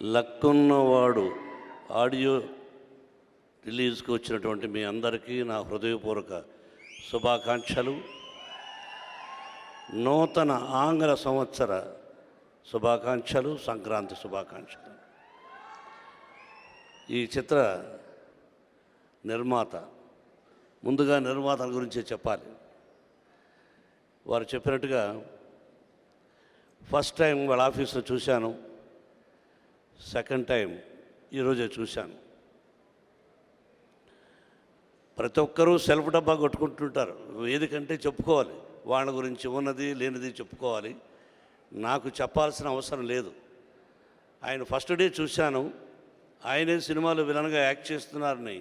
లక్కున్నవాడు audio రిలీజ్కి వచ్చినటువంటి మీ అందరికీ నా హృదయపూర్వక శుభాకాంక్షలు. నూతన ఆంగ్ల సంవత్సర శుభాకాంక్షలు, సంక్రాంతి శుభాకాంక్షలు. ఈ చిత్ర నిర్మాత, ముందుగా నిర్మాతల గురించి చెప్పాలి. వారు చెప్పినట్టుగా ఫస్ట్ టైం వాళ్ళ ఆఫీస్లో చూశాను, సెకండ్ టైం ఈరోజే చూశాను. ప్రతి ఒక్కరూ సెల్ఫ్ డబ్బా కొట్టుకుంటుంటారు. ఏదికంటే చెప్పుకోవాలి, వాళ్ళ గురించి ఉన్నది లేనిది చెప్పుకోవాలి. నాకు చెప్పాల్సిన అవసరం లేదు. ఆయన ఫస్ట్ డే చూశాను, ఆయనే సినిమాలో విలన్గా యాక్ట్ చేస్తున్నారని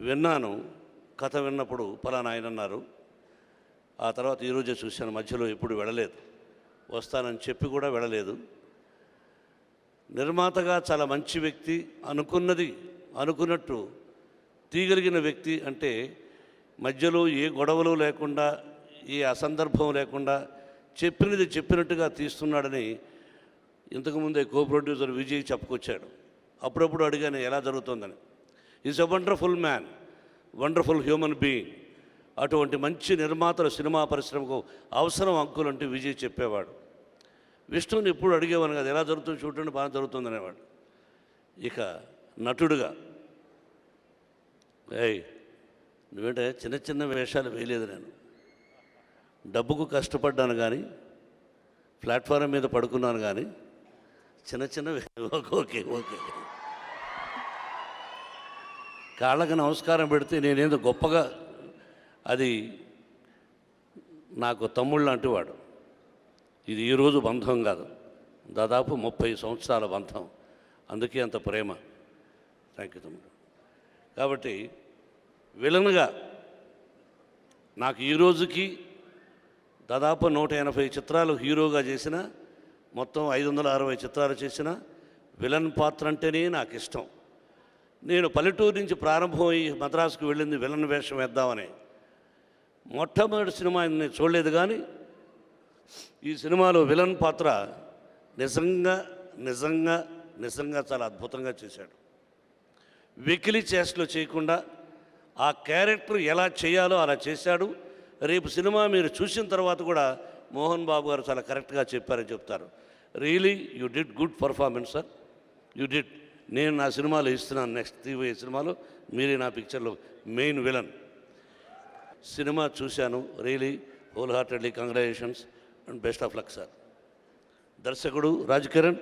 విన్నాను. కథ విన్నప్పుడు పలానా ఆయన అన్నారు. ఆ తర్వాత ఈరోజే చూశాను, మధ్యలో ఎప్పుడు వెళ్ళలేదు. వస్తానని చెప్పి కూడా వెళ్ళలేదు. నిర్మాతగా చాలా మంచి వ్యక్తి, అనుకున్నది అనుకున్నట్టు తీయగలిగిన వ్యక్తి. అంటే మధ్యలో ఏ గొడవలు లేకుండా, ఏ అసందర్భం లేకుండా చెప్పినది చెప్పినట్టుగా తీస్తున్నాడని ఇంతకుముందే కో ప్రొడ్యూసర్ విజయ్ చెప్పుకొచ్చాడు. అప్పుడప్పుడు అడిగాను ఎలా జరుగుతుందని. Is a wonderful man, wonderful human being. అటువంటి మంచి నిర్మాతలు సినిమా పరిశ్రమకు అవసరం అంకుల్ అంటే విజయ్ చెప్పేవాడు. విష్ణుని ఎప్పుడు అడిగేవాను కదా, ఎలా జరుగుతుంది చూడండి, బాగా జరుగుతుంది అనేవాడు. ఇక నటుడుగా, నువ్వేంటే చిన్న చిన్న వేషాలు వేయలేదు. నేను డబ్బుకు కష్టపడ్డాను కానీ, ప్లాట్ఫారం మీద పడుకున్నాను కానీ, చిన్న చిన్న ఓకే ఓకే కాళ్ళకి నమస్కారం పెడితే నేనేదో గొప్పగా, అది నాకు తమ్ముళ్ళు అంటేవాడు. ఇది ఈరోజు బంధం కాదు, దాదాపు 30 సంవత్సరాల బంధం. అందుకే అంత ప్రేమ. థ్యాంక్ యూ తమ్ముడు. కాబట్టి విలన్గా నాకు ఈ రోజుకి దాదాపు 180 చిత్రాలు హీరోగా చేసిన, మొత్తం 560 చిత్రాలు చేసిన విలన్ పాత్ర అంటేనే నాకు ఇష్టం. నేను పల్లెటూరు నుంచి ప్రారంభమై మద్రాసుకు వెళ్ళింది విలన్ వేషం వేద్దామని. మొట్టమొదటి సినిమా నేను చూడలేదు, కానీ ఈ సినిమాలో విలన్ పాత్ర నిజంగా నిజంగా నిజంగా చాలా అద్భుతంగా చేశాడు. వెకిలి చేష్టలు చేయకుండా ఆ క్యారెక్టర్ ఎలా చేయాలో అలా చేశాడు. రేపు సినిమా మీరు చూసిన తర్వాత కూడా మోహన్ బాబు గారు చాలా కరెక్ట్గా చెప్పారని చెప్తారు. Really you did good performance sir, you did. నేను నా సినిమాలో ఇస్తున్నాను, నెక్స్ట్ తీయబోయే సినిమాలో మీరే నా పిక్చర్లో మెయిన్ విలన్. సినిమా చూశాను, really whole heartedly congratulations and best of luck sir. దర్శకుడు రాజ్ కిరణ్,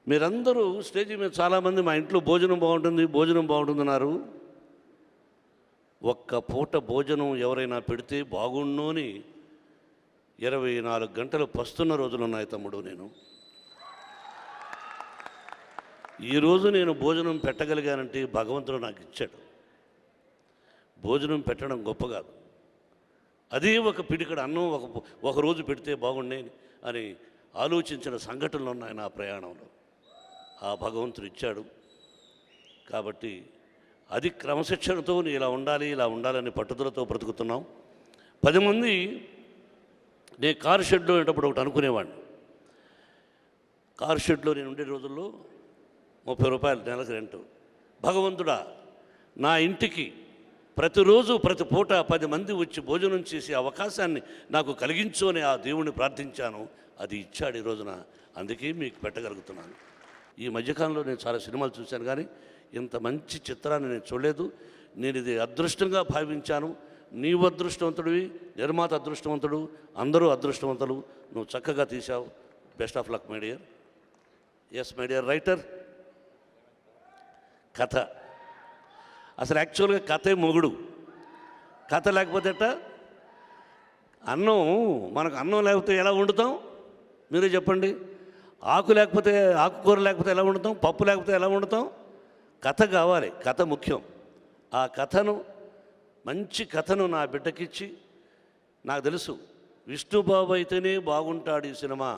మీరందరూ స్టేజ్ మీద చాలామంది మా ఇంట్లో భోజనం బాగుంటుంది భోజనం బాగుంటుందన్నారు. ఒక్క పూట భోజనం ఎవరైనా పెడితే బాగుండు అని 24 గంటలు పస్తున్న రోజులు ఉన్నాయి తమ్ముడు. ఈరోజు నేను భోజనం పెట్టగలిగానంటే భగవంతుడు నాకు ఇచ్చాడు. భోజనం పెట్టడం గొప్ప కాదు, అదే ఒక పిడికడ అన్నం ఒక రోజు పెడితే బాగుండే అని ఆలోచించిన సంఘటనలు ఉన్నాయి నా ప్రయాణంలో. ఆ భగవంతుడు ఇచ్చాడు. కాబట్టి అది క్రమశిక్షణతో ఇలా ఉండాలని పట్టుదలతో బ్రతుకుతున్నాం. 10 మంది, నేను కారు షెడ్లో ఉండేటప్పుడు ఒకటి అనుకునేవాడిని. కారు షెడ్లో నేను ఉండే రోజుల్లో 30 రూపాయలు నెలకు రెంటు. భగవంతుడా, నా ఇంటికి ప్రతిరోజు ప్రతి పూట 10 మంది వచ్చి భోజనం చేసే అవకాశాన్ని నాకు కలిగించు అని ఆ దేవుణ్ణి ప్రార్థించాను. అది ఇచ్చాడు ఈ రోజున, అందుకే మీకు పెట్టగలుగుతున్నాను. ఈ మధ్యకాలంలో నేను చాలా సినిమాలు చూశాను, కానీ ఇంత మంచి చిత్రాన్ని నేను చూడలేదు. నేను ఇది అదృష్టంగా భావించాను. నీవు అదృష్టవంతుడివి, నిర్మాత అదృష్టవంతుడు, అందరూ అదృష్టవంతులు. నువ్వు చక్కగా తీశావు. Best of luck my dear. Yes my dear writer. కథ అసలు యాక్చువల్గా కథే మొగుడు. కథ లేకపోతే అన్నం, మనకు అన్నం లేకపోతే ఎలా వండుతాం మీరే చెప్పండి. ఆకుకూర లేకపోతే ఎలా వండుతాం, పప్పు లేకపోతే ఎలా వండుతాం. కథ కావాలి, కథ ముఖ్యం. ఆ కథను, మంచి కథను నా బిడ్డకిచ్చి, నాకు తెలుసు విష్ణుబాబు అయితేనే బాగుంటాడు ఈ సినిమా,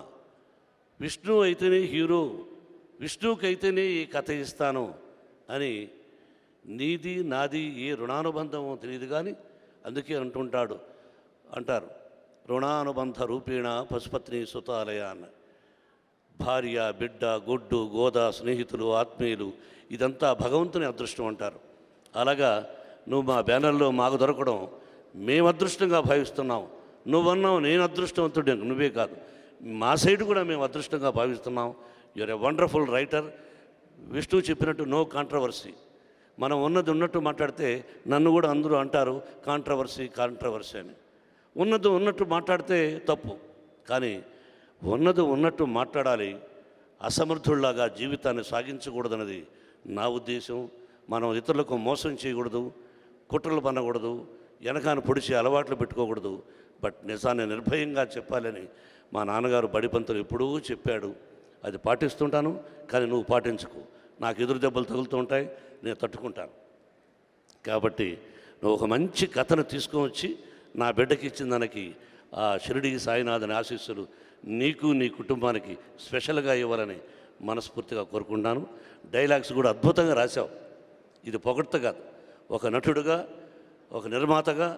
విష్ణు అయితేనే హీరో, విష్ణువుకి అయితేనే ఈ కథ ఇస్తాను అని. నీది నాది ఏ రుణానుబంధమో తెలియదు, కానీ అందుకే అంటారు రుణానుబంధ రూపేణ పశుపత్ని సుతాలయ అన్న. భార్య, బిడ్డ, గొడ్డు, గోద, స్నేహితులు, ఆత్మీయులు, ఇదంతా భగవంతుని అదృష్టం అంటారు. అలాగా నువ్వు మా బ్యానర్లో మాకు దొరకడం మేము అదృష్టంగా భావిస్తున్నాం. నువ్వన్నావు నేను అదృష్టవంతుడు, నువ్వే కాదు, మా సైడ్ కూడా మేము అదృష్టంగా భావిస్తున్నాం. You are a wonderful writer. Vishnu చెప్పినట్టు నో కాంట్రవర్సీ. మనం ఉన్నది ఉన్నట్టు మాట్లాడితే నన్ను కూడా అందరూ అంటారు కాంట్రవర్సీ అని. ఉన్నది ఉన్నట్టు మాట్లాడితే తప్పు, కానీ ఉన్నది ఉన్నట్టు మాట్లాడాలి. అసమర్థుల్లాగా జీవితాన్ని సాగించకూడదన్నది నా ఉద్దేశం. మనం ఇతరులకు మోసం చేయకూడదు, కుట్రలు పన్నకూడదు, వెనకాన్ని పొడిచి అలవాట్లు పెట్టుకోకూడదు. బట్ నిజాన్ని నిర్భయంగా చెప్పాలని మా నాన్నగారు బడిపంతులు ఎప్పుడూ చెప్పాడు. అది పాటిస్తుంటాను, కానీ నువ్వు పాటించుకో. నాకు ఎదురు దెబ్బలు తగులుతూ ఉంటాయి, నేను తట్టుకుంటాను. కాబట్టి నువ్వు ఒక మంచి కథను తీసుకొని వచ్చి నా బిడ్డకి ఇచ్చిన దానికి ఆ షిరిడి సాయినాథని ఆశీస్సులు నీకు నీ కుటుంబానికి స్పెషల్గా ఇవ్వాలని మనస్ఫూర్తిగా కోరుకుంటున్నాను. డైలాగ్స్ కూడా అద్భుతంగా రాశావు. ఇది పొగడ్త కాదు, ఒక నటుడుగా, ఒక నిర్మాతగా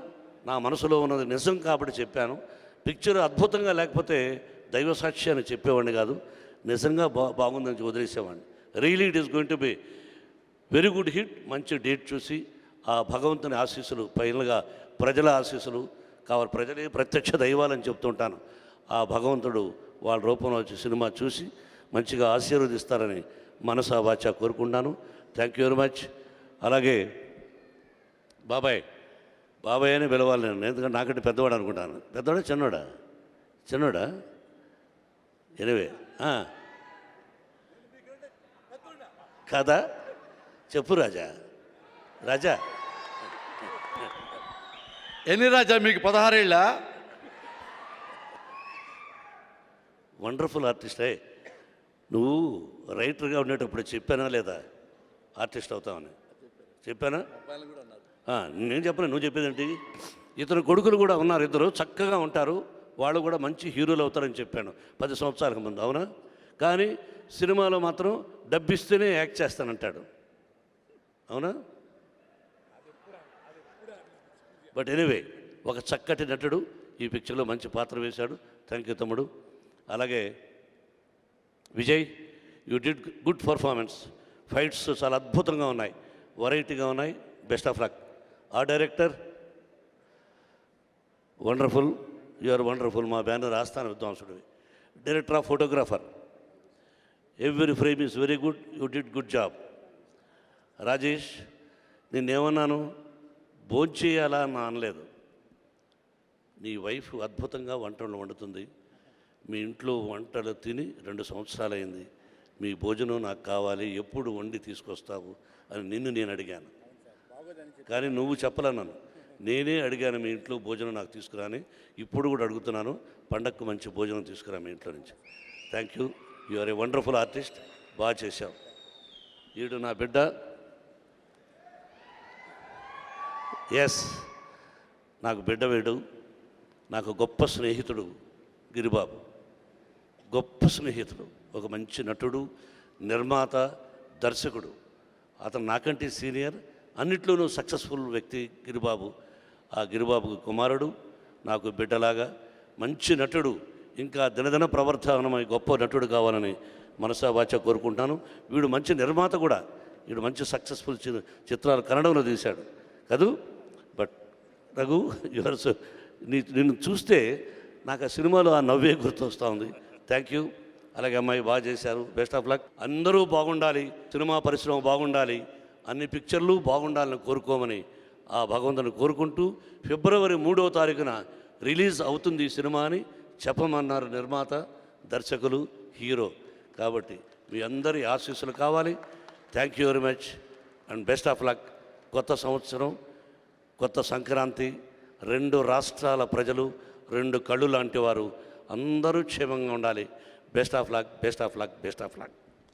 నా మనసులో ఉన్నది నిజం కాబట్టి చెప్పాను. పిక్చర్ అద్భుతంగా లేకపోతే దైవసాక్షి అని చెప్పేవాడిని కాదు, నిజంగా బాగుందని వదిలేసేవాడిని. Really it is going to be very good hit. మంచి డేట్ చూసి ఆ భగవంతుని ఆశీస్సులు, ఫైనల్గా ప్రజల ఆశీస్సులు కావాలి. ప్రజలే ప్రత్యక్ష దైవాలని చెప్తుంటాను. ఆ భగవంతుడు వాళ్ళ రూపంలో వచ్చి సినిమా చూసి మంచిగా ఆశీర్వదిస్తారని మనసా వాచా కోరుకుంటున్నాను. Thank you very much. అలాగే బాబాయ్ అని పిలవాలి నేను, ఎందుకంటే నాకంటే పెద్దవాడు అనుకుంటాను. పెద్దవాడా చిన్నోడా ఎనివే కదా, చెప్పు రాజా ఎన్ని రాజా మీకు 16 ఏళ్ళ? వండర్ఫుల్ ఆర్టిస్టే. నువ్వు రైటర్గా ఉండేటప్పుడు చెప్పానా లేదా ఆర్టిస్ట్ అవుతామని? చెప్పానా? నేను చెప్పను, నువ్వు చెప్పేదేంటి? ఇతను కొడుకులు కూడా ఉన్నారు, ఇద్దరు చక్కగా ఉంటారు, వాళ్ళు కూడా మంచి హీరోలు అవుతారని చెప్పాను 10 సంవత్సరాలకు ముందు, అవునా? కానీ సినిమాలో మాత్రం డబ్బిస్తేనే యాక్ట్ చేస్తానంటాడు, అవునా? బట్ ఎనీవే, ఒక చక్కటి నటుడు ఈ పిక్చర్లో మంచి పాత్ర వేశాడు. థ్యాంక్ యూ తమ్ముడు. అలాగే Vijay, you did good performance. Fights చాలా అద్భుతంగా ఉన్నాయి, వెరైటీగా ఉన్నాయి. Best of luck. ఆ director wonderful, you are wonderful. మా బ్యానర్ ఆస్థాన విద్వాంసుడివి. Director of photographer, every frame is very good, you did good job. Rajesh, నిన్నేమన్నాను, భోంచేయాలా అని అనలేదు. నీ వైఫ్ అద్భుతంగా వంటలు వండుతుంది. మీ ఇంట్లో వంటలు తిని 2 సంవత్సరాలైంది. మీ భోజనం నాకు కావాలి, ఎప్పుడు వండి తీసుకొస్తావు అని నిన్ను నేను అడిగాను. కానీ నువ్వు చెప్పలేన్నాను, నేనే అడిగాను మీ ఇంట్లో భోజనం నాకు తీసుకురాని. ఇప్పుడు కూడా అడుగుతున్నాను, పండగకు మంచి భోజనం తీసుకురా మీ ఇంట్లో నుంచి. Thank you, you are a wonderful artist. బాగా చేశావు. వీడు నా బిడ్డ. ఎస్, నాకు బిడ్డ వీడు. నాకు గొప్ప స్నేహితుడు గిరిబాబు, గొప్ప స్నేహితుడు, ఒక మంచి నటుడు, నిర్మాత, దర్శకుడు. అతను నాకంటే సీనియర్, అన్నిట్లోనూ సక్సెస్ఫుల్ వ్యక్తి గిరిబాబు. ఆ గిరిబాబుకు కుమారుడు, నాకు బిడ్డలాగా మంచి నటుడు, ఇంకా దినదిన ప్రవర్తనమై గొప్ప నటుడు కావాలని మనసా వాచ కోరుకుంటాను. వీడు మంచి నిర్మాత కూడా. వీడు మంచి సక్సెస్ఫుల్ చిత్రాలు కన్నడంలో తీశాడు కదూ. బట్ రఘు, నిన్ను చూస్తే నాకు ఆ సినిమాలో ఆ నవ్వే గుర్తొస్తూ ఉంది. Thank you. అలాగే అమ్మాయి బాగా చేశారు. Best of luck. అందరూ బాగుండాలి, సినిమా పరిశ్రమ బాగుండాలి, అన్ని పిక్చర్లు బాగుండాలని కోరుకోమని ఆ భగవంతుని కోరుకుంటూ, ఫిబ్రవరి 3వ తారీఖున రిలీజ్ అవుతుంది ఈ సినిమా అని చెప్పమన్నారు నిర్మాత, దర్శకులు, హీరో. కాబట్టి మీ అందరి ఆశీస్సులు కావాలి. Thank you very much and best of luck. కొత్త సంవత్సరం, కొత్త సంక్రాంతి, 2 రాష్ట్రాల ప్రజలు 2 కళ్ళు లాంటి వారు అందరూ క్షేమంగా ఉండాలి. Best of luck, best of luck, best of luck.